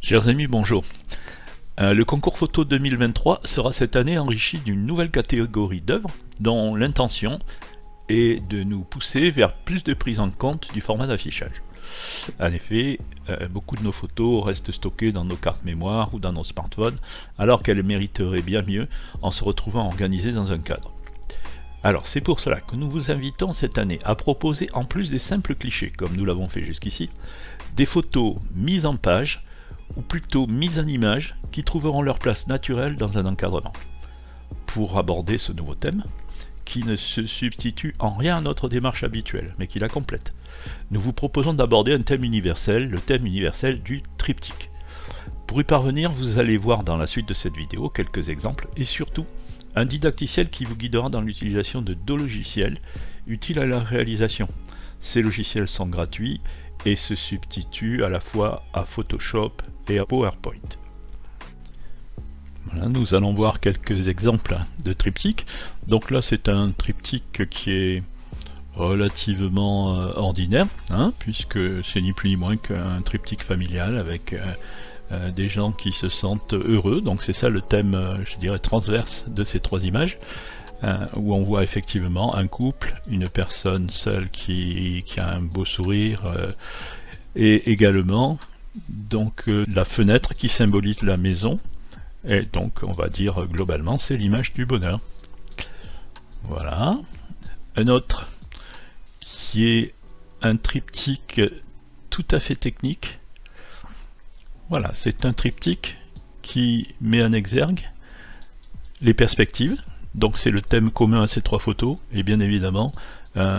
Chers amis, bonjour. Le concours photo 2023 sera cette année enrichi d'une nouvelle catégorie d'œuvres dont l'intention est de nous pousser vers plus de prise en compte du format d'affichage. En effet, beaucoup de nos photos restent stockées dans nos cartes mémoire ou dans nos smartphones, alors qu'elles mériteraient bien mieux en se retrouvant organisées dans un cadre. Alors c'est pour cela que nous vous invitons cette année à proposer, en plus des simples clichés, comme nous l'avons fait jusqu'ici, des photos mises en page, ou plutôt mises en image, qui trouveront leur place naturelle dans un encadrement. Pour aborder ce nouveau thème, qui ne se substitue en rien à notre démarche habituelle, mais qui la complète, nous vous proposons d'aborder un thème universel, le thème universel du triptyque. Pour y parvenir, vous allez voir dans la suite de cette vidéo quelques exemples et surtout un didacticiel qui vous guidera dans l'utilisation de deux logiciels utiles à la réalisation. Ces logiciels sont gratuits et se substituent à la fois à Photoshop et à PowerPoint. Voilà, nous allons voir quelques exemples de triptyques. Donc là c'est un triptyque qui est relativement ordinaire, puisque c'est ni plus ni moins qu'un triptyque familial avec des gens qui se sentent heureux. Donc c'est ça le thème, je dirais, transverse de ces trois images. Où on voit effectivement un couple, une personne seule qui a un beau sourire, et également donc la fenêtre qui symbolise la maison, et donc on va dire globalement c'est l'image du bonheur. Voilà. Un autre qui est un triptyque tout à fait technique. Voilà, c'est un triptyque qui met en exergue les perspectives. Donc c'est le thème commun à ces trois photos, et bien évidemment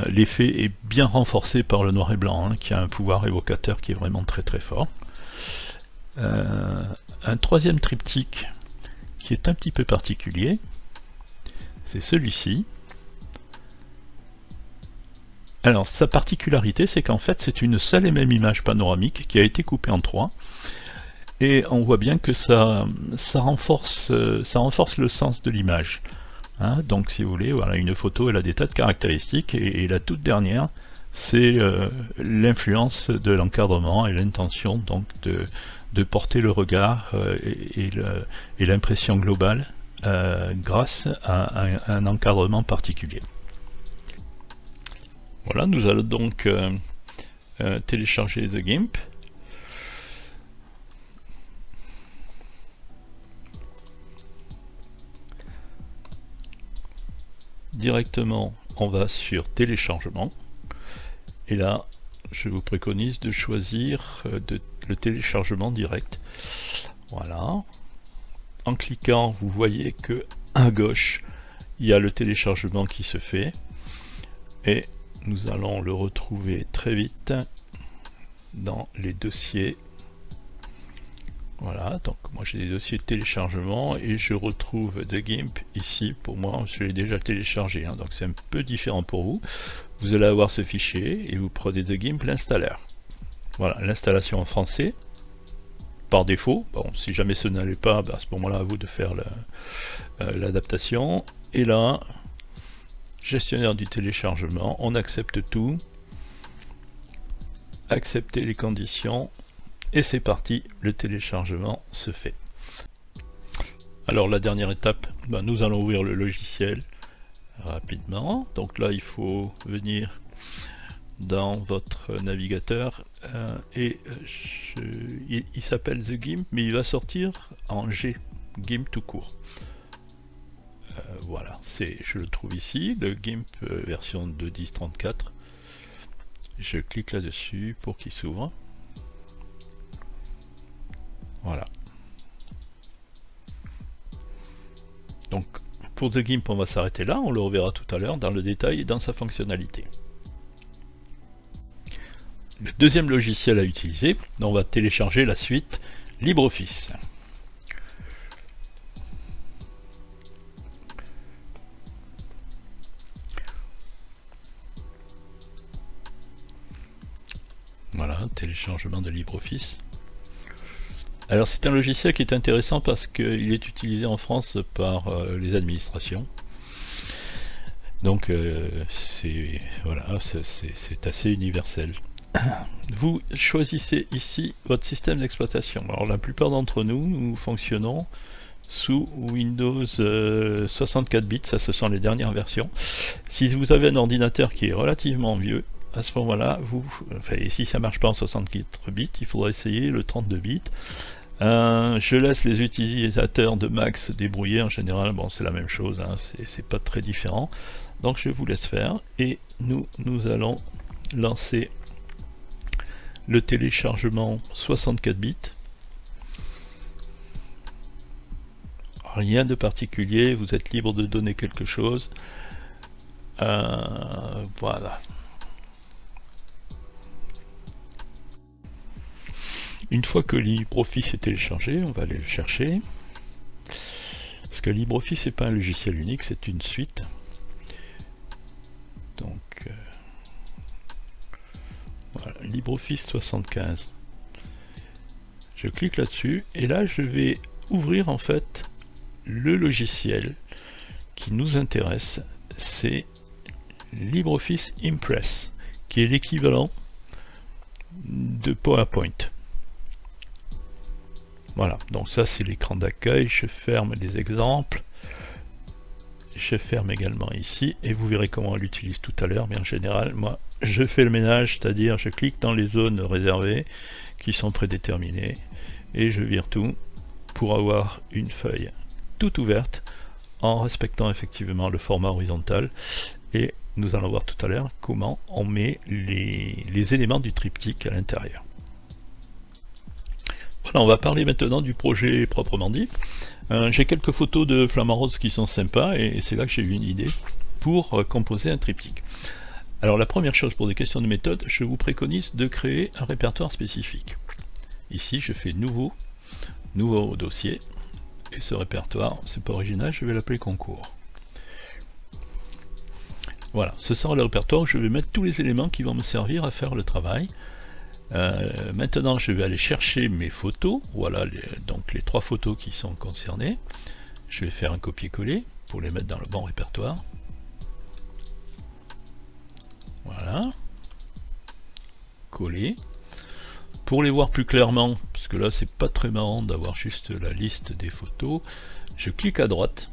l'effet est bien renforcé par le noir et blanc, qui a un pouvoir évocateur qui est vraiment très très fort. Un troisième triptyque qui est un petit peu particulier, c'est celui-ci. Alors sa particularité, c'est qu'en fait c'est une seule et même image panoramique qui a été coupée en trois, et on voit bien que ça renforce le sens de l'image. Donc si vous voulez, voilà, une photo elle a des tas de caractéristiques, et la toute dernière c'est l'influence de l'encadrement et l'intention donc de porter le regard et l'impression globale grâce à un encadrement particulier. Voilà, nous allons donc télécharger The GIMP. Directement on va sur téléchargement, et là je vous préconise de choisir le téléchargement direct. Voilà, en cliquant vous voyez que à gauche il y a le téléchargement qui se fait, et nous allons le retrouver très vite dans les dossiers. Voilà, donc moi j'ai des dossiers de téléchargement et je retrouve The GIMP ici. Pour moi, je l'ai déjà téléchargé, donc c'est un peu différent pour vous. Vous allez avoir ce fichier et vous prenez The GIMP, l'installeur. Voilà, l'installation en français par défaut. Bon, si jamais ce n'allait pas, à ce moment-là, à vous de faire l'adaptation. Et là, gestionnaire du téléchargement, on accepte tout, accepter les conditions. Et c'est parti, le téléchargement se fait. Alors la dernière étape, nous allons ouvrir le logiciel rapidement. Donc là il faut venir dans votre navigateur il s'appelle The GIMP, mais il va sortir en G, GIMP tout court. Voilà, je le trouve ici, le GIMP version 2.10.34. Je clique là-dessus pour qu'il s'ouvre. Voilà. Donc pour The GIMP on va s'arrêter là, on le reverra tout à l'heure dans le détail et dans sa fonctionnalité. Le deuxième logiciel à utiliser, on va télécharger la suite LibreOffice. Voilà, téléchargement de LibreOffice. Alors c'est un logiciel qui est intéressant parce qu'il est utilisé en France par les administrations. Donc voilà, c'est assez universel. vous choisissez ici votre système d'exploitation. Alors la plupart d'entre nous, nous fonctionnons sous Windows 64 bits, ça ce sont les dernières versions. Si vous avez un ordinateur qui est relativement vieux, à ce moment-là, si ça ne marche pas en 64 bits, il faudra essayer le 32 bits. Je laisse les utilisateurs de Mac se débrouiller, en général, bon c'est la même chose, hein, c'est pas très différent. Donc je vous laisse faire, et nous allons lancer le téléchargement 64 bits. Rien de particulier, vous êtes libre de donner quelque chose. Voilà. Une fois que LibreOffice est téléchargé, on va aller le chercher. Parce que LibreOffice n'est pas un logiciel unique, c'est une suite. Donc, voilà, LibreOffice 75. Je clique là-dessus, et là je vais ouvrir en fait le logiciel qui nous intéresse, c'est LibreOffice Impress, qui est l'équivalent de PowerPoint. Voilà, donc ça c'est l'écran d'accueil, je ferme les exemples, je ferme également ici, et vous verrez comment on l'utilise tout à l'heure, mais en général, moi, je fais le ménage, c'est-à-dire je clique dans les zones réservées, qui sont prédéterminées, et je vire tout, pour avoir une feuille toute ouverte, en respectant effectivement le format horizontal, et nous allons voir tout à l'heure comment on met les éléments du triptyque à l'intérieur. Voilà, on va parler maintenant du projet proprement dit. J'ai quelques photos de flamants roses qui sont sympas, et c'est là que j'ai eu une idée pour composer un triptyque. Alors la première chose, pour des questions de méthode, je vous préconise de créer un répertoire spécifique. Ici je fais nouveau dossier, et ce répertoire, c'est pas original, je vais l'appeler concours. Voilà, ce sera le répertoire où je vais mettre tous les éléments qui vont me servir à faire le travail. Maintenant je vais aller chercher mes photos, voilà donc les 3 photos qui sont concernées. Je vais faire un copier-coller pour les mettre dans le bon répertoire. Voilà. Coller. Pour les voir plus clairement, parce que là c'est pas très marrant d'avoir juste la liste des photos, je clique à droite,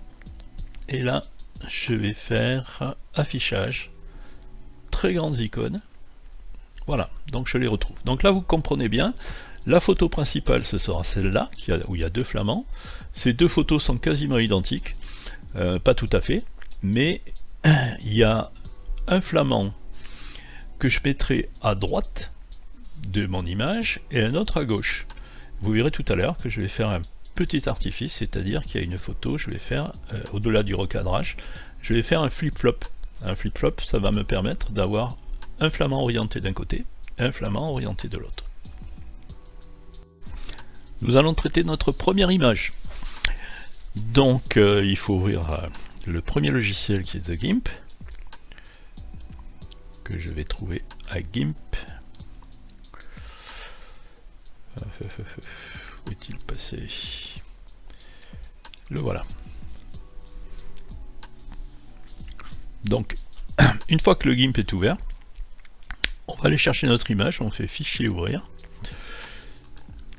et là je vais faire affichage, très grandes icônes. Voilà, donc je les retrouve. Donc là vous comprenez bien, la photo principale ce sera celle-là, où il y a 2 flamands. Ces 2 photos sont quasiment identiques, pas tout à fait, mais il y a un flamand que je mettrai à droite de mon image et un autre à gauche. Vous verrez tout à l'heure que je vais faire un petit artifice, c'est-à-dire qu'il y a une photo, je vais faire, au-delà du recadrage, je vais faire un flip-flop. Un flip-flop, ça va me permettre d'avoir un flamand orienté d'un côté, un flamand orienté de l'autre. Nous allons traiter notre première image. Donc il faut ouvrir le premier logiciel qui est The GIMP, que je vais trouver à GIMP. Où est-il passé? Le voilà. Donc, une fois que le GIMP est ouvert, on va aller chercher notre image, on fait fichier ouvrir.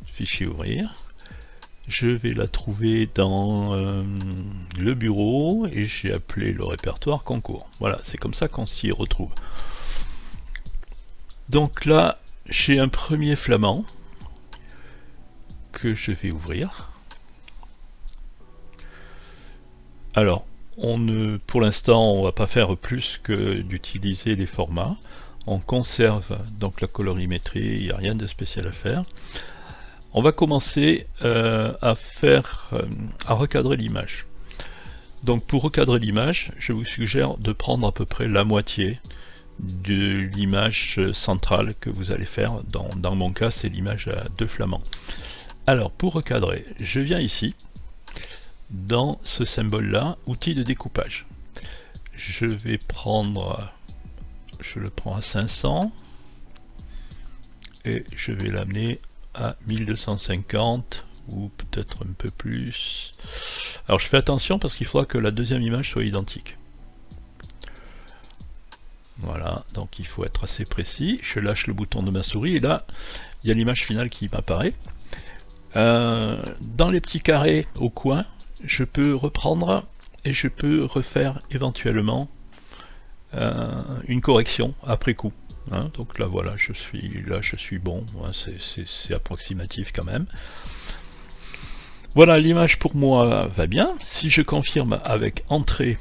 Fichier ouvrir. Je vais la trouver dans le bureau, et j'ai appelé le répertoire concours. Voilà, c'est comme ça qu'on s'y retrouve. Donc là, j'ai un premier flamand que je vais ouvrir. Alors, pour l'instant, on ne va pas faire plus que d'utiliser les formats. On conserve donc la colorimétrie, il n'y a rien de spécial à faire. On va commencer à recadrer l'image. Donc pour recadrer l'image, je vous suggère de prendre à peu près la moitié de l'image centrale que vous allez faire. Dans mon cas, c'est l'image à 2 flamands. Alors pour recadrer, je viens ici, dans ce symbole-là, outil de découpage. Je vais prendre, je le prends à 500, et je vais l'amener à 1250, ou peut-être un peu plus. Alors je fais attention parce qu'il faudra que la deuxième image soit identique. Voilà, donc il faut être assez précis. Je lâche le bouton de ma souris et là, il y a l'image finale qui m'apparaît. Dans les petits carrés au coin, je peux reprendre et je peux refaire éventuellement une correction après coup. Hein, donc là voilà, je suis bon, hein, c'est approximatif quand même. Voilà, l'image pour moi va bien. Si je confirme avec entrée,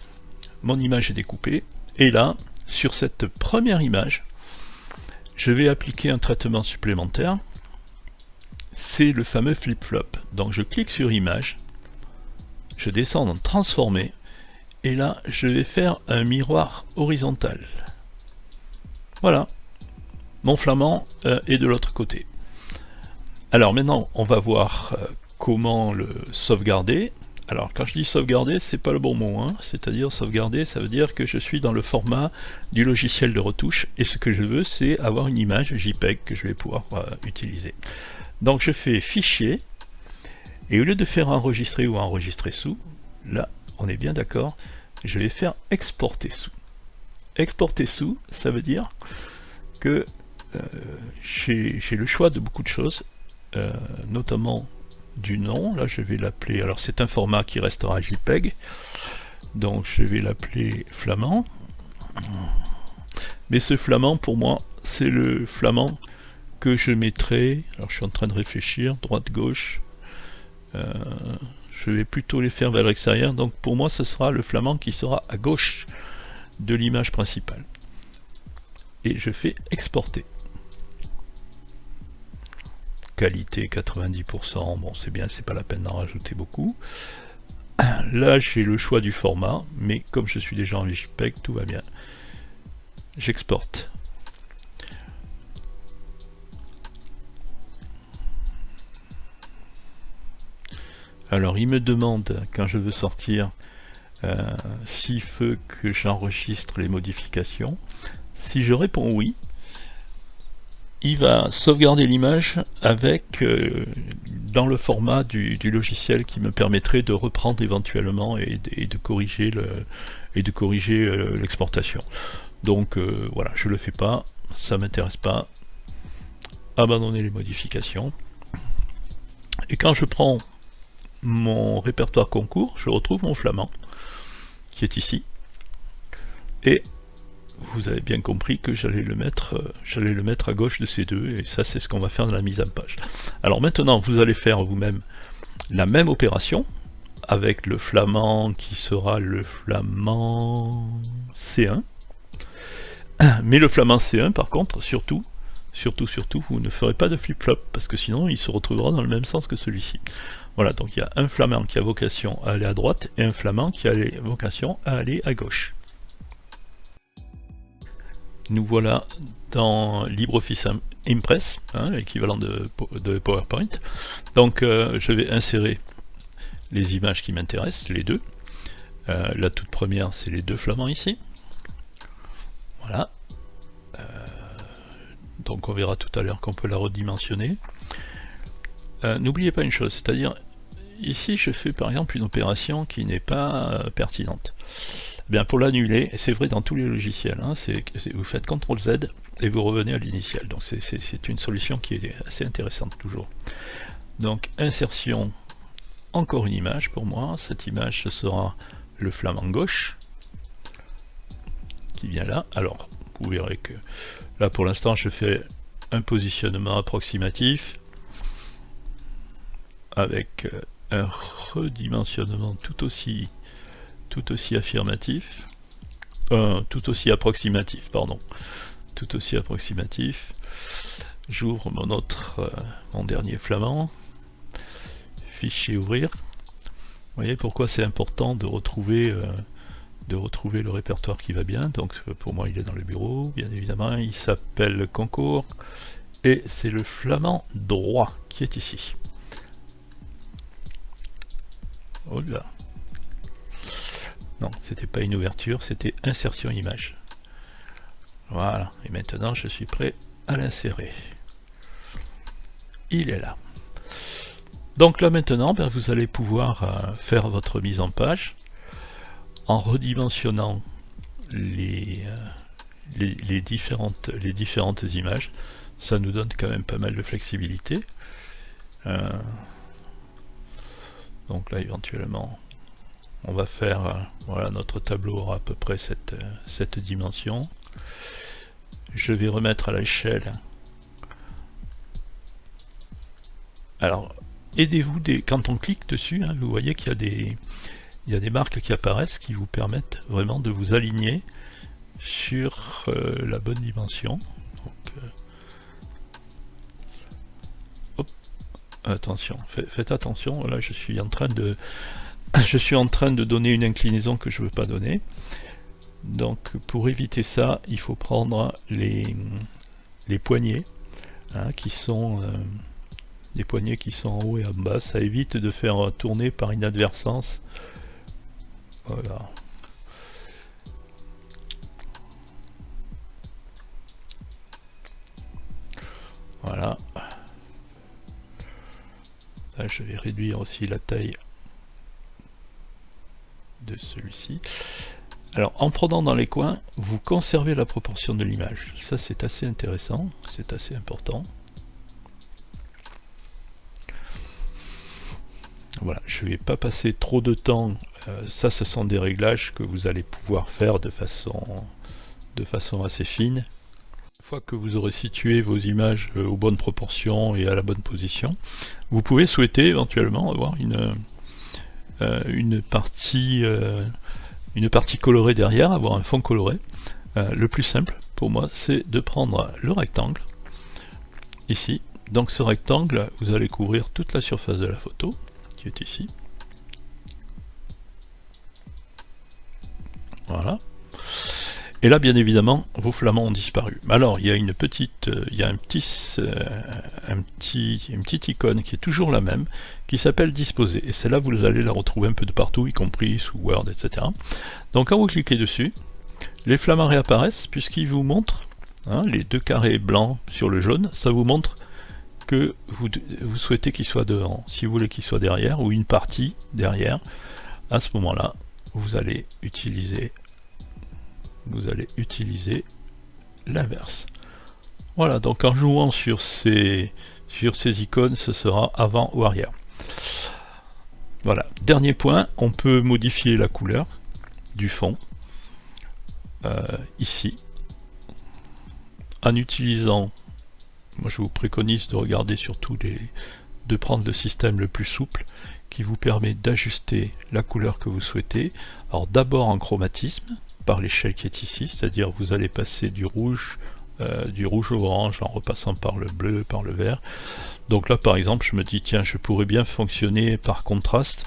mon image est découpée. Et là, sur cette première image, je vais appliquer un traitement supplémentaire. C'est le fameux flip-flop. Donc je clique sur image, je descends dans transformer, et là je vais faire un miroir horizontal. Voilà, mon flamand est de l'autre côté. Alors maintenant on va voir comment le sauvegarder. Alors quand je dis sauvegarder, c'est pas le bon mot, hein. C'est-à-dire sauvegarder, ça veut dire que je suis dans le format du logiciel de retouche, et ce que je veux c'est avoir une image JPEG que je vais pouvoir utiliser. Donc je fais fichier, et au lieu de faire enregistrer ou enregistrer sous, là on est bien d'accord, je vais faire exporter sous. Exporter sous, ça veut dire que j'ai le choix de beaucoup de choses, notamment du nom. Là je vais l'appeler, alors c'est un format qui restera JPEG, donc je vais l'appeler flamand, mais ce flamand pour moi c'est le flamand que je mettrai, alors je suis en train de réfléchir, droite gauche, je vais plutôt les faire vers l'extérieur, donc pour moi ce sera le flamand qui sera à gauche de l'image principale. Et je fais exporter. Qualité 90%, bon c'est bien, c'est pas la peine d'en rajouter beaucoup. Là j'ai le choix du format, mais comme je suis déjà en JPEG, tout va bien. J'exporte. Alors il me demande, quand je veux sortir, s'il veut que j'enregistre les modifications. Si je réponds oui, il va sauvegarder l'image avec dans le format du logiciel qui me permettrait de reprendre éventuellement et de corriger l'exportation. Donc voilà, je le fais pas, ça m'intéresse pas. Abandonner les modifications. Et quand je prends mon répertoire concours, je retrouve mon flamand qui est ici, et vous avez bien compris que j'allais le mettre à gauche de ces deux, et ça c'est ce qu'on va faire dans la mise en page. Alors maintenant vous allez faire vous-même la même opération avec le flamand qui sera le flamand C1, mais le flamand C1 par contre, surtout, vous ne ferez pas de flip-flop, parce que sinon il se retrouvera dans le même sens que celui-ci. Voilà, donc il y a un flamand qui a vocation à aller à droite, et un flamand qui a vocation à aller à gauche. Nous voilà dans LibreOffice Impress, hein, l'équivalent de PowerPoint. Donc je vais insérer les images qui m'intéressent, les deux. La toute première, c'est les deux flamands ici. Voilà. Donc on verra tout à l'heure qu'on peut la redimensionner. N'oubliez pas une chose, c'est-à-dire ici je fais par exemple une opération qui n'est pas pertinente. Bien pour l'annuler, c'est vrai dans tous les logiciels, hein, vous faites CTRL Z et vous revenez à l'initial. Donc c'est une solution qui est assez intéressante toujours. Donc insertion, encore une image pour moi. Cette image ce sera le flamand gauche qui vient là. Alors vous verrez que là pour l'instant je fais un positionnement approximatif avec un redimensionnement tout aussi affirmatif, tout aussi approximatif, pardon, tout aussi approximatif. J'ouvre mon dernier flamand, fichier ouvrir. Vous voyez pourquoi c'est important de retrouver le répertoire qui va bien. Donc pour moi il est dans le bureau, bien évidemment, il s'appelle concours, et c'est le flamand droit qui est ici. Oh là. Non, c'était pas une ouverture, c'était insertion image. Voilà, et maintenant je suis prêt à l'insérer. Il est là. Donc là maintenant, vous allez pouvoir faire votre mise en page en redimensionnant les les différentes images. Ça nous donne quand même pas mal de flexibilité. Donc là, éventuellement, on va faire, voilà, notre tableau aura à peu près cette dimension. Je vais remettre à l'échelle. Alors, aidez-vous quand on clique dessus, hein, vous voyez qu'il y a des marques qui apparaissent qui vous permettent vraiment de vous aligner sur la bonne dimension. Donc, hop, attention, faites attention. Là, je suis en train de donner une inclinaison que je ne veux pas donner. Donc, pour éviter ça, il faut prendre les poignées, hein, qui sont les poignées qui sont en haut et en bas. Ça évite de faire tourner par inadvertance. Voilà. Voilà. Là, je vais réduire aussi la taille de celui-ci. Alors, en prenant dans les coins, vous conservez la proportion de l'image. Ça, c'est assez intéressant, c'est assez important. Voilà, je ne vais pas passer trop de temps. Ça, ce sont des réglages que vous allez pouvoir faire de façon assez fine. Une fois que vous aurez situé vos images aux bonnes proportions et à la bonne position, vous pouvez souhaiter éventuellement avoir une partie colorée derrière, avoir un fond coloré. Le plus simple pour moi, c'est de prendre le rectangle ici. Donc ce rectangle, vous allez couvrir toute la surface de la photo qui est ici. Voilà. Et là, bien évidemment, vos flamants ont disparu. Alors, il y a une petite icône qui est toujours la même, qui s'appelle Disposer. Et celle-là, vous allez la retrouver un peu de partout, y compris sous Word, etc. Donc, quand vous cliquez dessus, les flamants réapparaissent, puisqu'ils vous montrent, hein, les deux carrés blancs sur le jaune, ça vous montre que vous souhaitez qu'ils soient devant. Si vous voulez qu'ils soient derrière, ou une partie derrière, à ce moment-là, vous allez utiliser l'inverse. Voilà, donc en jouant sur ces icônes, ce sera avant ou arrière. Voilà, dernier point, on peut modifier la couleur du fond ici en utilisant, moi je vous préconise de regarder surtout de prendre le système le plus souple qui vous permet d'ajuster la couleur que vous souhaitez. Alors d'abord en chromatisme, par l'échelle qui est ici, c'est-à-dire vous allez passer du rouge au orange en repassant par le bleu, par le vert. Donc là par exemple je me dis tiens, je pourrais bien fonctionner par contraste,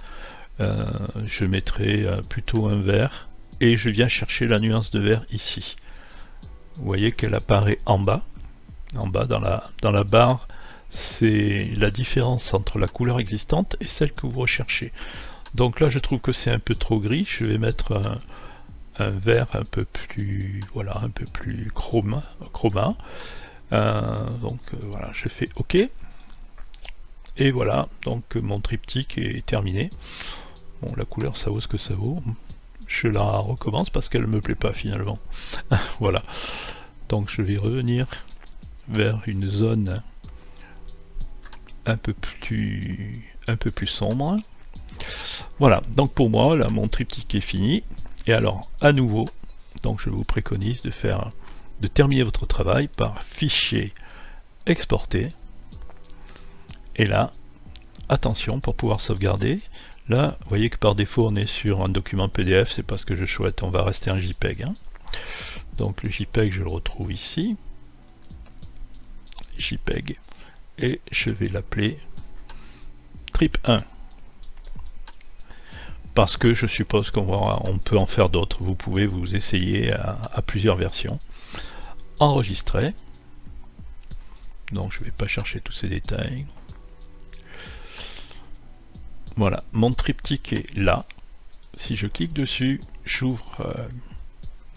je mettrai plutôt un vert et je viens chercher la nuance de vert ici. Vous voyez qu'elle apparaît en bas dans la barre, c'est la différence entre la couleur existante et celle que vous recherchez. Donc là je trouve que c'est un peu trop gris, je vais mettre un vert un peu plus, voilà, un peu plus chroma. Donc voilà, je fais OK. Et voilà, donc mon triptyque est terminé. Bon, la couleur ça vaut ce que ça vaut. Je la recommence parce qu'elle me plaît pas finalement. Voilà. Donc je vais revenir vers une zone un peu plus sombre. Voilà, donc pour moi, là, mon triptyque est fini. Et alors, à nouveau, donc je vous préconise de terminer votre travail par Fichier, Exporter. Et là, attention, pour pouvoir sauvegarder, là, vous voyez que par défaut, on est sur un document PDF, c'est pas ce que je souhaite, on va rester un JPEG. Hein. Donc le JPEG, je le retrouve ici. JPEG. Et je vais l'appeler Trip 1. Parce que je suppose qu'on peut en faire d'autres. Vous pouvez vous essayer à plusieurs versions. Enregistrer. Donc je ne vais pas chercher tous ces détails. Voilà, mon triptyque est là. Si je clique dessus, j'ouvre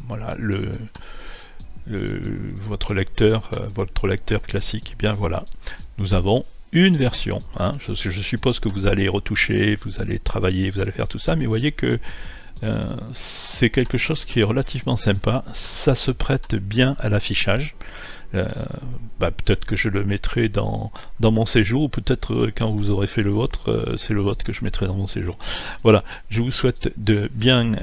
voilà, votre lecteur classique. Et bien voilà, nous avons une version, hein. Je suppose que vous allez retoucher, vous allez travailler, vous allez faire tout ça, mais vous voyez que C'est quelque chose qui est relativement sympa, ça se prête bien à l'affichage. Peut-être que je le mettrai dans mon séjour, ou peut-être quand vous aurez fait le vôtre, c'est le vôtre que je mettrai dans mon séjour. Voilà, je vous souhaite de bien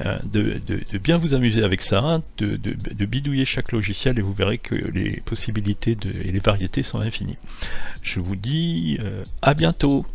vous amuser avec ça, de bidouiller chaque logiciel, et vous verrez que les possibilités et les variétés sont infinies. Je vous dis à bientôt.